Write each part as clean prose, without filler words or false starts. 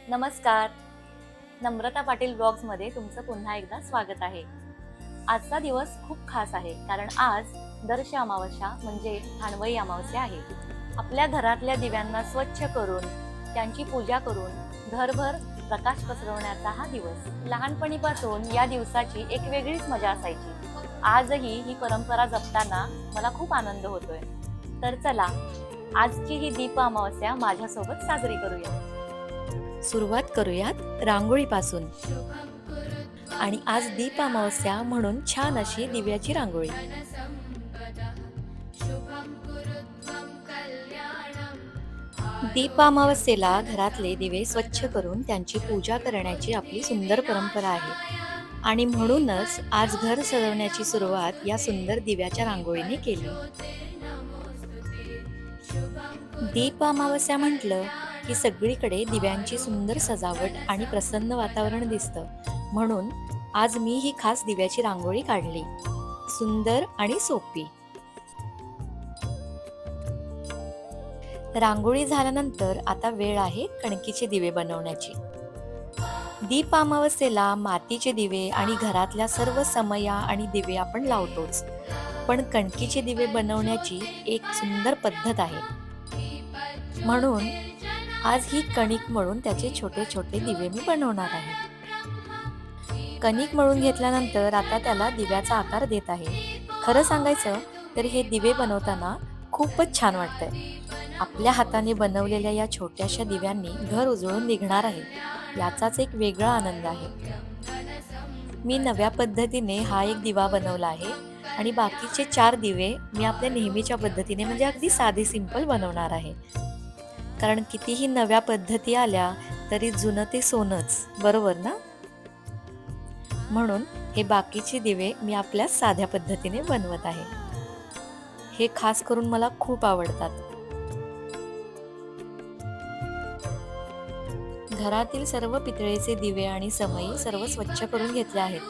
नमस्कार. नम्रता पाटील ब्लॉग्समध्ये तुमचं पुन्हा एकदा स्वागत आहे. आजचा दिवस खूप खास आहे कारण आज दर्श अमावस्या म्हणजे ठाणवई अमावस्या आहे. आपल्या घरातल्या दिव्यांना स्वच्छ करून त्यांची पूजा करून घरभर प्रकाश पसरवण्याचा हा दिवस. लहानपणीपासून या दिवसाची एक वेगळीच मजा असायची. आजही ही परंपरा जपताना मला खूप आनंद होतोय. तर चला, आजची ही दीप अमावस्या माझ्यासोबत साजरी करूया. सुरुवात करूयात रांगोळीपासून. आणि आज दीप अमावस्या म्हणून छान अशी दिव्याची रांगोळी. दीप अमावस्येला घरातले दिवे स्वच्छ करून त्यांची पूजा करण्याची आपली सुंदर परंपरा आहे. आणि म्हणूनच आज घर सजवण्याची सुरुवात या सुंदर दिव्याच्या रांगोळीने केली. दीप अमावस्या म्हटलं की सगळीकडे दिव्यांची सुंदर सजावट आणि प्रसन्न वातावरण दिसतं. म्हणून आज मी ही खास दिव्याची रांगोळी काढली, सुंदर आणि सोपी. रांगोळी झाल्यानंतर आता वेळ आहे कणकीचे दिवे बनवण्याची. दीप अमावस्येला मातीचे दिवे आणि घरातल्या सर्व समया आणि दिवे आपण लावतोच, पण कणकीचे दिवे बनवण्याची एक सुंदर पद्धत आहे. म्हणून आज ही कणिक मळून त्याचे छोटे छोटे दिवे मी बनवणार आहे. कणिक मळून घेतल्यानंतर आता त्याला दिव्याचा आकार देत आहे. खरं सांगायचं तर हे दिवे बनवताना खूपच छान वाटतंय. आपल्या हाताने बनवलेल्या या छोट्याशा दिव्यांनी घर उजळून निघणार आहे, याचाच एक वेगळा आनंद आहे. मी नव्या पद्धतीने हा एक दिवा बनवला आहे आणि बाकीचे 4 दिवे मी आपल्या नेहमीच्या पद्धतीने म्हणजे अगदी साधे सिंपल बनवणार आहे. कारण कितीही नव्या पद्धती आल्या तरी जुनं ते सोनंच, बरोबर ना? म्हणून हे बाकीचे दिवे मी आपल्या साध्या पद्धतीने बनवत आहे. हे खास करून मला खूप आवडतात. घरातील सर्व पितळेचे दिवे आणि समई सर्व स्वच्छ करून घेतले आहेत.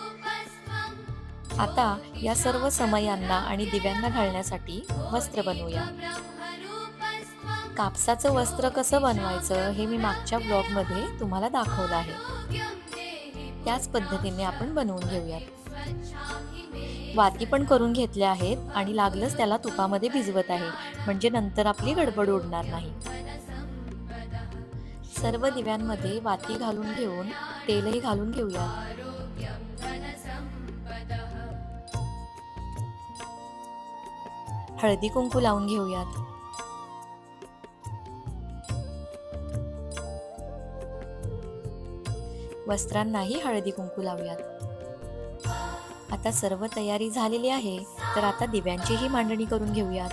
आता या सर्व समयांना आणि दिव्यांना घालण्यासाठी वस्त्र बनवूया. कापसाचं वस्त्र कसं बनवायचं हे मी मागच्या ब्लॉगमध्ये तुम्हाला दाखवलं आहे. त्याच पद्धतीने आपण बनवून घेऊयात. वाती पण करून घेतल्या आहेत आणि लागलंच त्याला तुपामध्ये भिजवत आहे, म्हणजे नंतर आपली गडबड उडणार नाही. सर्व दिव्यांमध्ये वाती घालून घेऊन तेलही घालून घेऊया. हळदी कुंकू लावून घेऊयात. वस्त्रांनाही हळदी कुंकू लावूयात. आता सर्व तयारी झालेली आहे, तर आता दिव्यांचीही मांडणी करून घेऊयात.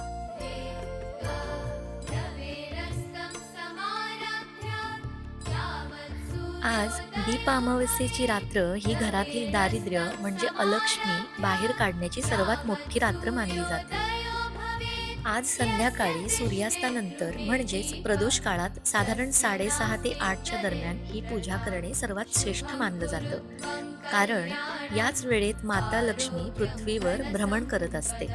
आज दीप अमावस्येची रात्र ही घरातील दारिद्र्य म्हणजे अलक्ष्मी बाहेर काढण्याची सर्वात मोठी रात्र मानली जाते. आज संध्याकाळी सूर्यास्तानंतर म्हणजेच प्रदोष काळात साधारण 6:30 ते 8च्या दरम्यान ही पूजा करणे सर्वात श्रेष्ठ मानलं जातं. कारण याच वेळेत माता लक्ष्मी पृथ्वीवर भ्रमण करत असते.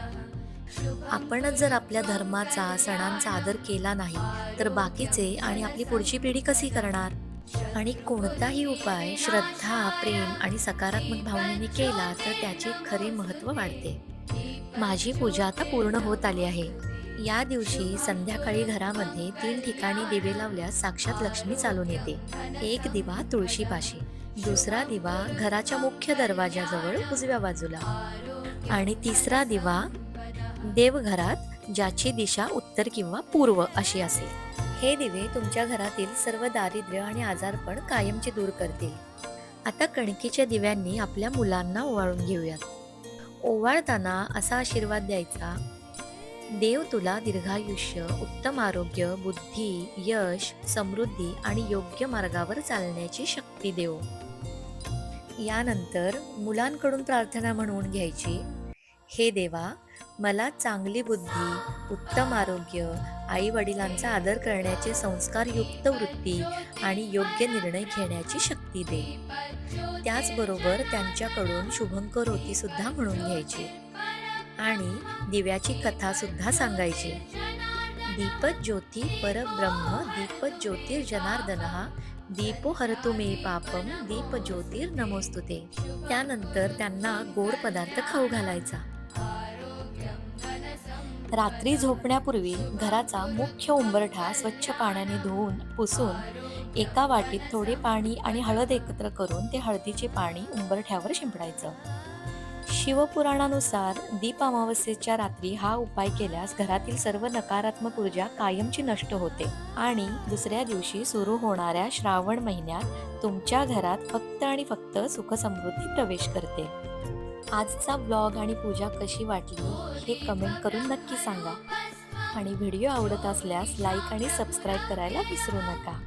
आपणच जर आपल्या धर्माचा सणांचा आदर केला नाही तर बाकीचे आणि आपली पुढची पिढी कशी करणार? आणि कोणताही उपाय श्रद्धा, प्रेम आणि सकारात्मक भावनेने केला तर त्याचे खरे महत्त्व वाढते. माझी पूजा आता पूर्ण होत आली आहे. या दिवशी संध्याकाळी घरामध्ये 3 ठिकाणी दिवे लावल्यास साक्षात लक्ष्मी चालून येते. एक दिवा तुळशीपाशी, दुसरा दिवा घराच्या मुख्य दरवाजाजवळ उजव्या बाजूला आणि तिसरा दिवा देवघरात ज्याची दिशा उत्तर किंवा पूर्व अशी असेल. हे दिवे तुमच्या घरातील सर्व दारिद्र्य आणि आजारपण कायमचे दूर करतील. आता कणकीच्या दिव्यांनी आपल्या मुलांना ओवाळून घेऊयात. ओवाळताना असा आशीर्वाद द्यायचा: देव तुला दीर्घायुष्य, उत्तम आरोग्य, बुद्धी, यश, समृद्धी आणि योग्य मार्गावर चालण्याची शक्ती देव. यानंतर मुलांकडून प्रार्थना म्हणून घ्यायची: हे देवा, मला चांगली बुद्धी, उत्तम आरोग्य, आई वडिलांचा आदर करण्याचे संस्कारयुक्त वृत्ती आणि योग्य निर्णय घेण्याची शक्ती दे. त्याचबरोबर त्यांच्याकडून शुभंकरोती सुद्धा म्हणून घ्यायची आणि दिव्याची कथा सुद्धा सांगायची. दीपज्योती परब्रह्म दीपज्योतिर्जनार्दनः दीपो हरतु मे पापम दीप ज्योतिर्नमोस्तुते. त्यानंतर त्यांना गोड पदार्थ खाऊ घालायचा. रात्री झोपण्यापूर्वी घराचा मुख्य उंबरठा स्वच्छ पाण्याने धुवून पुसून एका वाटीत थोडे पाणी आणि हळद एकत्र करून ते हळदीचे पाणी उंबरठ्यावर शिंपडायचं. शिवपुराणानुसार दीप अमावस्येच्या रात्री हा उपाय केल्यास घरातील सर्व नकारात्मक ऊर्जा कायमची नष्ट होते आणि दुसऱ्या दिवशी सुरू होणाऱ्या श्रावण महिन्यात तुमच्या घरात फक्त आणि फक्त सुखसमृद्धी प्रवेश करते. आजचा ब्लॉग आणि पूजा कशी वाटली हे कमेंट करून नक्की सांगा आणि व्हिडिओ आवडत असल्यास लाईक आणि सबस्क्राईब करायला विसरू नका.